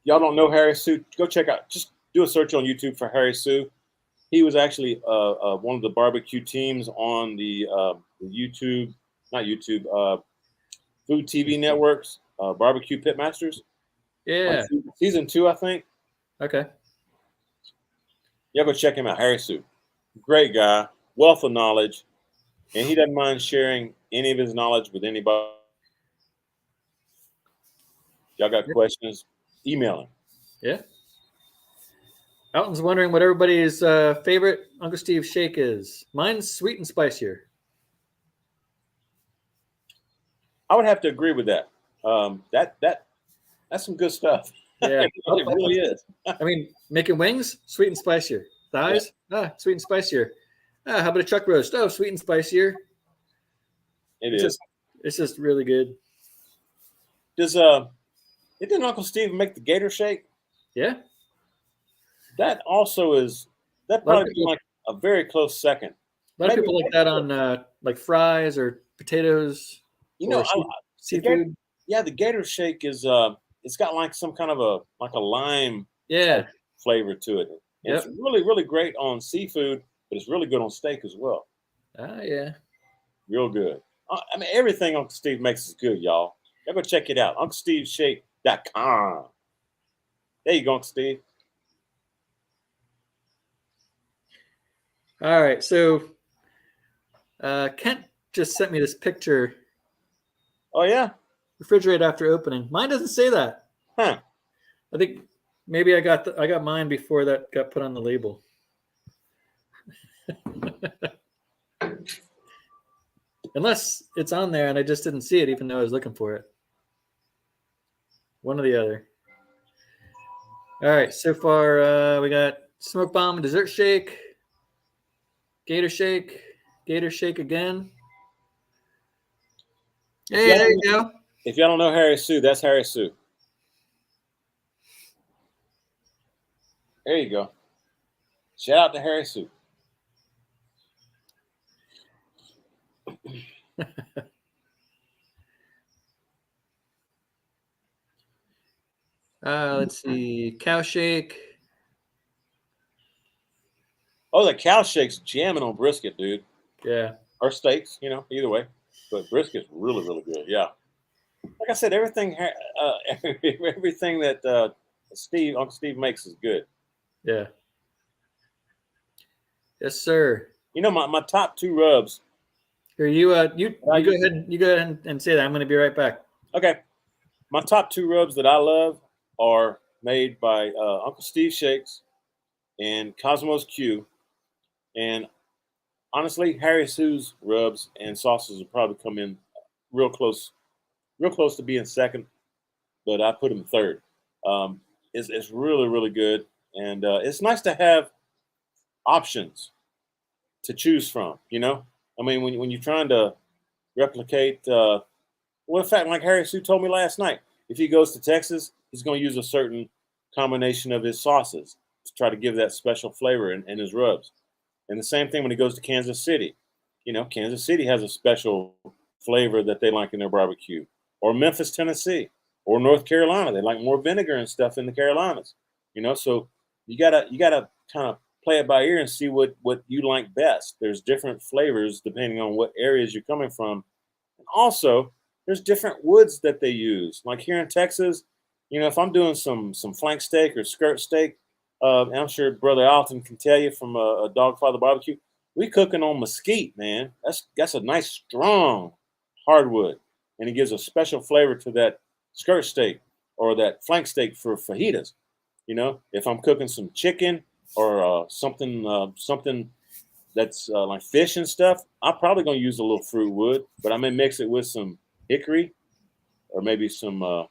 y'all don't know Harry Sue, go check out, just do a search on YouTube for Harry Sue. He was actually one of the barbecue teams on the Food TV Network's Barbecue Pitmasters. Yeah. Season 2, I think. Okay. Y'all go check him out, Harry Sue. Great guy, wealth of knowledge, and he doesn't mind sharing any of his knowledge with anybody. Y'all got questions? Email him. Yeah. Alton's wondering what everybody's favorite Uncle Steve shake is. Mine's sweet and spicier. I would have to agree with that. That's some good stuff. Yeah, it really is. I mean, making wings, sweet and spicier. Thighs, sweet and spicier. How about a chuck roast? Oh, sweet and spicier. It's just really good. Didn't Uncle Steve make the Gator Shake? Yeah. That also is. That probably be like a very close second. A lot of people like that on like fries or potatoes. Seafood. The Gator Shake is it's got like some kind of a lime flavor to it. It's really, really great on seafood, but it's really good on steak as well. Yeah. Real good. I mean, everything Uncle Steve makes is good, y'all. Y'all go check it out. UncleSteveShake.com. There you go, Uncle Steve. All right. So Kent just sent me this picture. Oh, yeah? refrigerate after opening. Mine doesn't say that. Huh. I think maybe I got mine before that got put on the label. Unless it's on there and I just didn't see it even though I was looking for it. One or the other. All right, so far we got Smoke Bomb, Dessert Shake, Gator Shake again. Hey, there you go. If y'all don't know Harry Sue, that's Harry Sue. There you go. Shout out to Harry Sue. Let's see, Cow Shake. Oh, the Cow Shake's jamming on brisket, dude. Yeah. Or steaks, either way. But brisket's really, really good. Yeah. Like I said, everything that Uncle Steve makes is good. Yeah. Yes, sir. My top 2 rubs. Here, you go ahead and say that. I'm going to be right back. Okay. My top 2 rubs that I love are made by Uncle Steve Shakes and Cosmos Q. And honestly, Harry Sue's rubs and sauces will probably come in real close to being second, but I put them third. It's really, really good. And it's nice to have options to choose from, I mean, when you're trying to replicate, in fact, like Harry Sue told me last night, if he goes to Texas, he's going to use a certain combination of his sauces to try to give that special flavor in his rubs. And the same thing when he goes to Kansas City. Kansas City has a special flavor that they like in their barbecue. Or Memphis, Tennessee, or North Carolina. They like more vinegar and stuff in the Carolinas. So you gotta kind of play it by ear and see what you like best. There's different flavors depending on what areas you're coming from. And also, there's different woods that they use. Like here in Texas, if I'm doing some flank steak or skirt steak, and I'm sure Brother Alton can tell you from a Dogfather Barbecue, we cooking on mesquite, man. That's a nice, strong hardwood. And it gives a special flavor to that skirt steak or that flank steak for fajitas. If I'm cooking some chicken or something that's like fish and stuff, I'm probably going to use a little fruit wood, but I may mix it with some hickory or maybe some,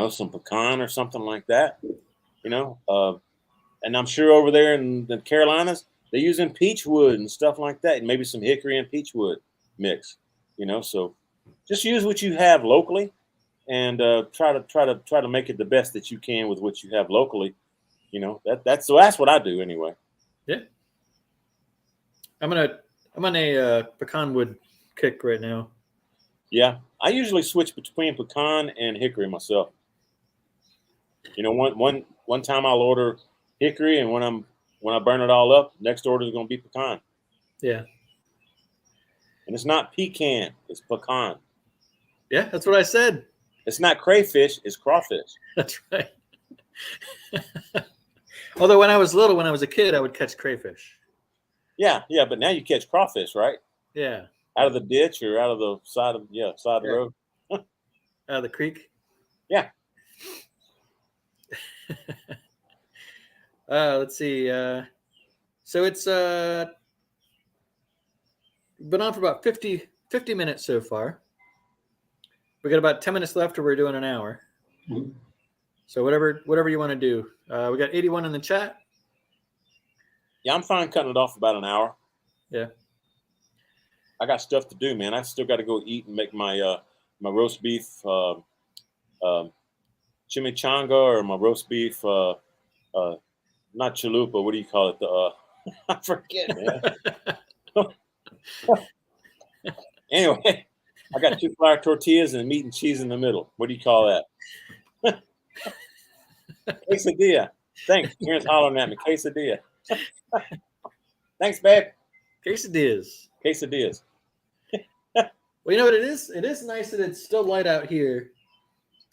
some pecan or something like that, and I'm sure over there in the Carolinas, they're using peach wood and stuff like that, and maybe some hickory and peach wood mix, so just use what you have locally and try to make it the best that you can with what you have locally. That's what I do anyway. Yeah. I'm on a pecan wood kick right now. Yeah, I usually switch between pecan and hickory myself. One time I'll order hickory, and when I burn it all up, next order is going to be pecan. Yeah. And it's not pecan, it's pecan. Yeah, that's what I said. It's not crayfish, it's crawfish. That's right. Although when I was little, when I was a kid, I would catch crayfish. Yeah, but now you catch crawfish, right? Yeah. Out of the ditch or out of the side of the road. Out of the creek. Yeah. Let's see. So it's been on for about 50 minutes so far. We got about 10 minutes left, or we're doing an hour. Mm-hmm. So whatever you want to do. We got 81 in the chat. Yeah, I'm fine cutting it off about an hour. Yeah. I got stuff to do, man. I still got to go eat and make my my roast beef chimichanga, or my roast beef not chalupa. What do you call it? I forget, man. Anyway, I got 2 flour tortillas and meat and cheese in the middle. What do you call that? Quesadilla. Thanks. Karen's hollering at me. Quesadilla. Thanks, babe. Quesadillas. Well, you know what it is? It is nice that it's still light out here.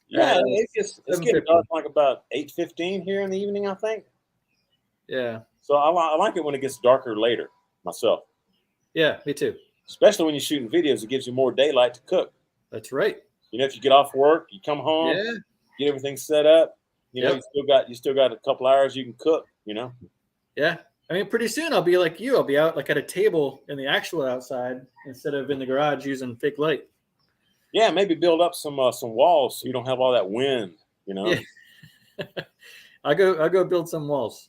Yeah, it's getting dark like about 8:15 here in the evening, I think. Yeah. So I like it when it gets darker later myself. Yeah, me too. Especially when you're shooting videos, it gives you more daylight to cook. That's right. You know, if you get off work, you come home, Yeah. get everything set up. You know, Yep. you still got a couple hours you can cook. You know. Yeah. I mean, pretty soon I'll be like you. I'll be out like at a table in the actual outside instead of in the garage using fake light. Yeah, maybe build up some walls so you don't have all that wind. You know. Yeah. I'll go build some walls.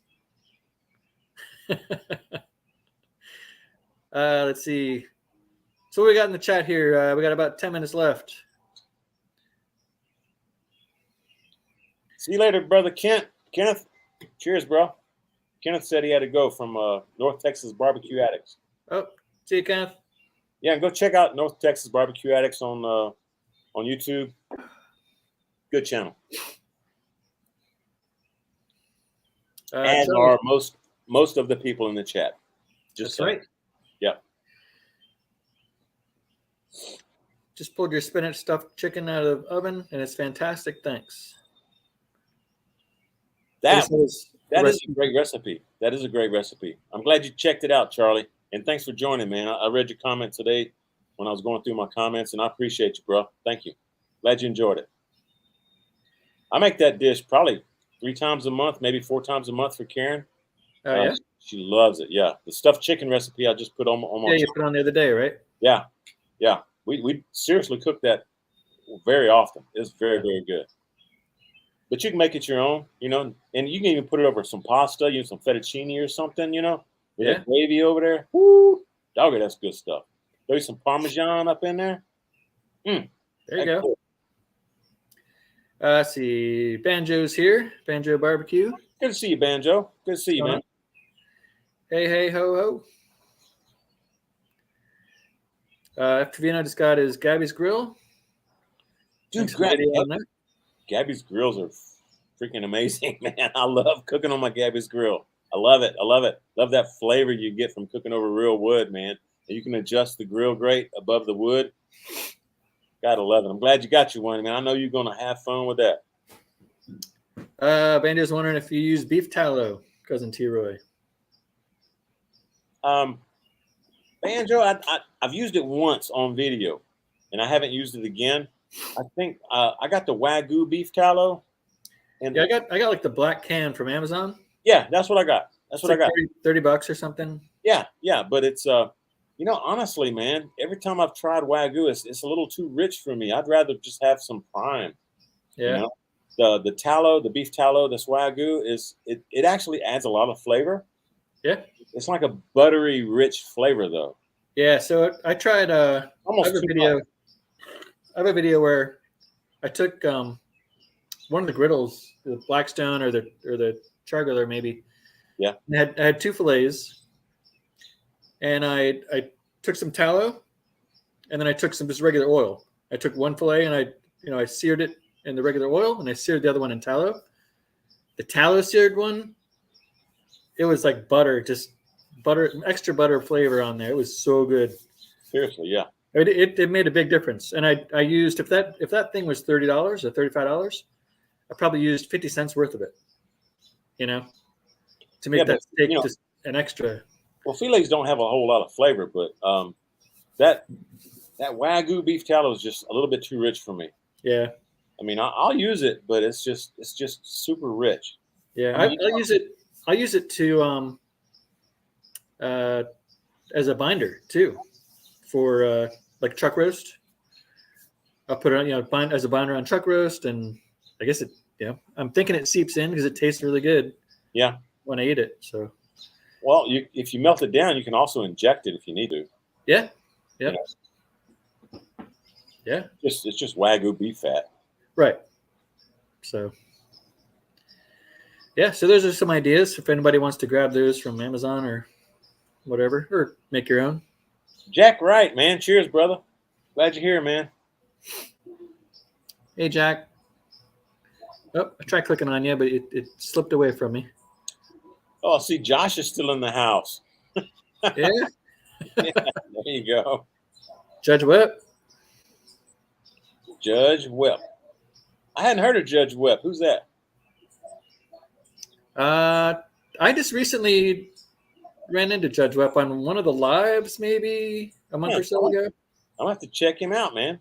Let's see. So what we got in the chat here? We got about 10 minutes left. See you later, brother Kenneth. Cheers, bro. Kenneth said he had to go from North Texas Barbecue Addicts. Oh, see you, Kenneth. Yeah, go check out North Texas Barbecue Addicts on YouTube. Good channel. As are most of the people in the chat. That's right. Yep. Just pulled your spinach stuffed chicken out of the oven, and it's fantastic. Thanks. That is a great recipe. That is a great recipe. I'm glad you checked it out, Charlie. And thanks for joining, man. I read your comment today when I was going through my comments, and I appreciate you, bro. Thank you. Glad you enjoyed it. I make that dish probably 3 times a month, maybe 4 times a month for Karen. Oh, yeah? She loves it. Yeah. The stuffed chicken recipe I just put on my you put on the other day, right? Yeah. Yeah. We seriously cook that very often. It's very, very good. But you can make it your own, you know, and you can even put it over some pasta, use some fettuccine or something, you know, with that gravy over there. Woo! Doggy, that's good stuff. Throw some Parmesan up in there. There you go. Cool. Let's see. Banjo's here. Banjo Barbecue. Good to see you, Banjo. Good to see you, man. Hey, ho, ho. After Vino just got his Gabby's Grill. Dude, Gabby's Grills are freaking amazing, man. I love cooking on my Gabby's Grill. I love it. I love it. Love that flavor you get from cooking over real wood, man. And you can adjust the grill grate above the wood. Gotta love it. I'm glad you got you one, man. I know you're gonna have fun with that. Banjo's wondering if you use beef tallow, cousin T. Roy. Banjo, I've used it once on video, and I haven't used it again. I think I got the Wagyu beef tallow. And yeah, I got like the black can from Amazon. Yeah, that's what I got. That's what I got. $30 or something. Yeah, but it's you know, honestly, man, every time I've tried Wagyu, it's a little too rich for me. I'd rather just have some prime. Yeah. You know? The tallow, the beef tallow, this Wagyu it actually adds a lot of flavor. Yeah. It's like a buttery, rich flavor, though. Yeah. So I tried. Almost I have a video where I took one of the griddles, the Blackstone or the Char-Griller maybe. Yeah. And I had 2 fillets, and I took some tallow, and then I took some just regular oil. I took 1 fillet and I seared it in the regular oil, and I seared the other one in tallow. The tallow seared one, it was like butter, just butter, extra butter flavor on there. It was so good. Seriously, yeah. It made a big difference. And I used, if that thing was $30 or $35, I probably used 50 cents worth of it, you know, to make that steak just an extra. Well, fillets don't have a whole lot of flavor, but that Wagyu beef tallow is just a little bit too rich for me. Yeah. I mean, I'll use it, but it's just super rich. Yeah, I mean, I'll use it to as a binder too, for like chuck roast. I'll put it on, bind as a binder on chuck roast, and I guess I'm thinking it seeps in because it tastes really good. Yeah. When I eat it, so. Well, if you melt it down, you can also inject it if you need to. Yeah. Yeah. Yeah. It's just Wagyu beef fat. Right. So. Yeah, so those are some ideas if anybody wants to grab those from Amazon or whatever, or make your own. Jack Wright, man. Cheers, brother. Glad you're here, man. Hey, Jack. Oh, I tried clicking on you, but it slipped away from me. Oh, see, Josh is still in the house. Yeah. Yeah, there you go. Judge Whip. Judge Whip. I hadn't heard of Judge Whip. Who's that? I just recently ran into Judge Whip on one of the lives, maybe a month or so ago. I'll have to check him out, man.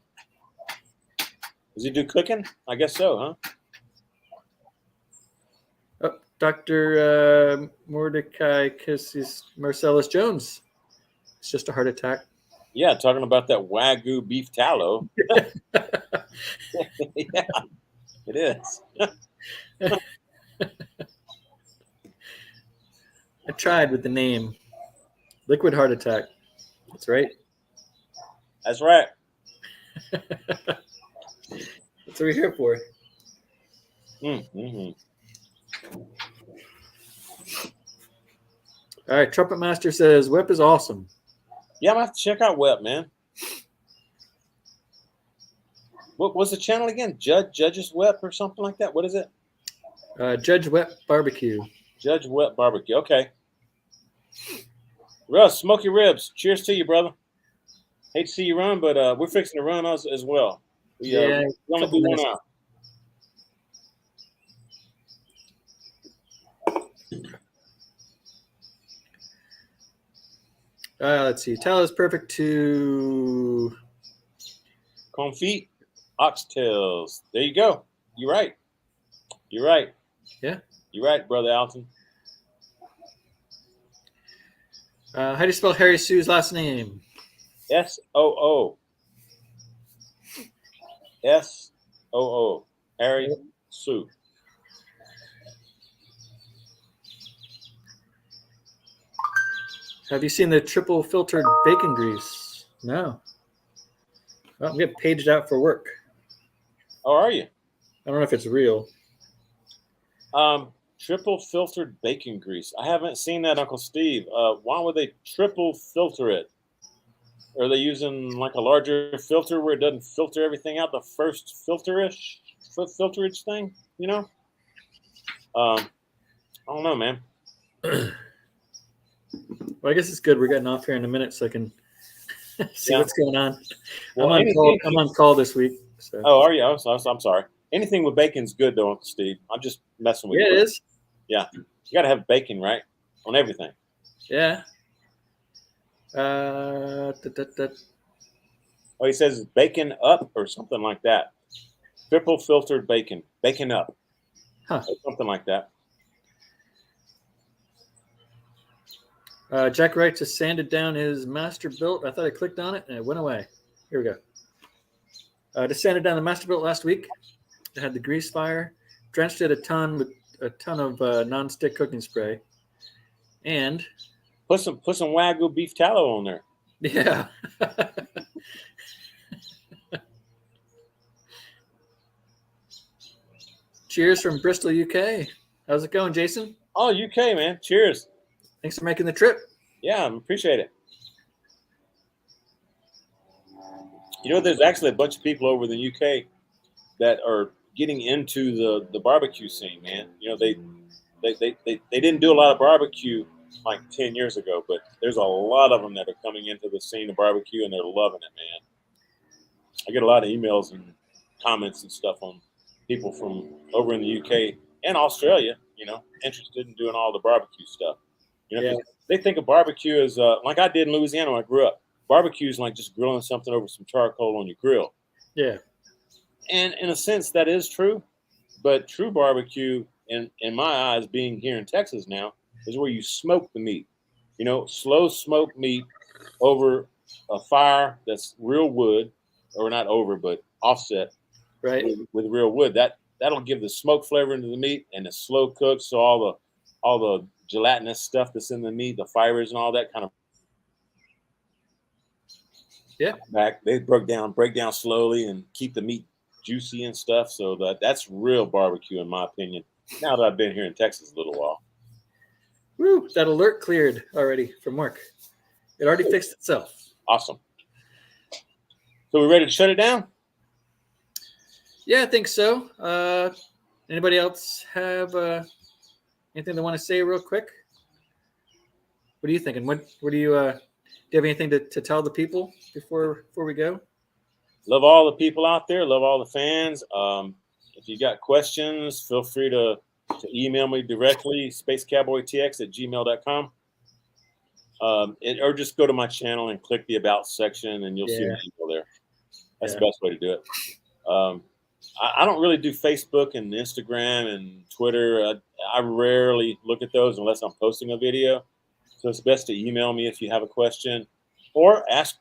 Does he do cooking? I guess so, huh? Oh, Dr. Mordecai Kisses Marcellus Jones. It's just a heart attack. Yeah, talking about that Wagyu beef tallow. Yeah, it is. I tried with the name. Liquid heart attack. That's right. That's right. That's what we're here for. Mm-hmm. All right. Trumpet Master says, Web is awesome. Yeah, I'm going to have to check out Web, man. What was the channel again? Judge's Web or something like that? What is it? Judge Wet Barbecue. Judge Wet Barbecue. Okay. Russ, smoky ribs. Cheers to you, brother. Hate to see you run, but we're fixing to run us as well. We only do one out. Let's see. Tallow is perfect to Confit, oxtails. There you go. You're right. You're right. Yeah. You're right, brother Alton. How do you spell Harry Sue's last name? S-O-O. S-O-O. Harry Sue. Have you seen the triple filtered bacon grease? No. Well, I'm getting paged out for work. Oh, are you? I don't know if it's real. Triple filtered bacon grease. I haven't seen that, Uncle Steve. Why would they triple filter it? Are they using like a larger filter where it doesn't filter everything out? The first filterage thing, you know? I don't know, man. Well, I guess it's good. We're getting off here in a minute, so I can see what's going on. Well, I'm on call this week. So. Oh, are you? I'm sorry. Anything with bacon's good, though, Uncle Steve. I'm just messing with you. Yeah, it is. Yeah, you got to have bacon, right, on everything. Yeah. Oh, he says bacon up or something like that. Triple filtered bacon, bacon up, something like that. Jack Wright just sanded down his Masterbuilt. I thought I clicked on it and it went away. Here we go. Just sanded down the Masterbuilt last week. It had the grease fire, drenched it a ton with a ton of non-stick cooking spray, and put some Wagyu beef tallow on there. Yeah. Cheers from Bristol, UK. How's it going, Jason? Oh, UK, man. Cheers. Thanks for making the trip. Yeah, I appreciate it. You know, there's actually a bunch of people over in the UK that are getting into the barbecue scene, man. You know, they didn't do a lot of barbecue like 10 years ago, but there's a lot of them that are coming into the scene of barbecue and they're loving it, man. I get a lot of emails and comments and stuff on people from over in the UK and Australia, you know, interested in doing all the barbecue stuff. You know, they think of barbecue as like I did in Louisiana when I grew up. Barbecue is like just grilling something over some charcoal on your grill. Yeah. And in a sense, that is true. But true barbecue, in my eyes, being here in Texas now, is where you smoke the meat. You know, slow smoke meat over a fire that's real wood, or not over, but offset, right, with real wood. That'll give the smoke flavor into the meat, and the slow cook, so all the gelatinous stuff that's in the meat, the fibers and all that kind of back. They break down slowly and keep the meat juicy and stuff. So that's real barbecue, in my opinion. Now that I've been here in Texas a little while. Woo! That alert cleared already from work. It already fixed itself. Awesome. So we ready to shut it down? Yeah, I think so. Anybody else have anything they want to say real quick? What are you thinking? What do you do you have anything to tell the people before we go? Love all the people out there. Love all the fans. If you got questions, feel free to email me directly, spacecowboytx@gmail.com. Or just go to my channel and click the About section, and you'll see my email there. That's the best way to do it. I don't really do Facebook and Instagram and Twitter. I rarely look at those unless I'm posting a video. So it's best to email me if you have a question, or ask.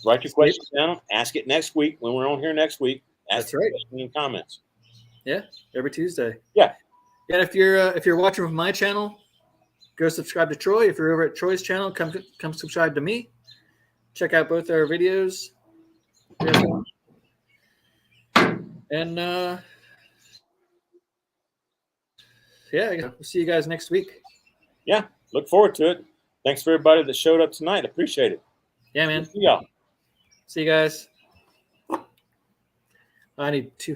Write your question down. Ask it next week when we're on here next week. Ask the question in comments. Yeah, every Tuesday. Yeah. And if you're watching from my channel, go subscribe to Troy. If you're over at Troy's channel, come subscribe to me. Check out both our videos. And we'll see you guys next week. Yeah, look forward to it. Thanks for everybody that showed up tonight. Appreciate it. Yeah, man. See y'all. See you guys. I need 2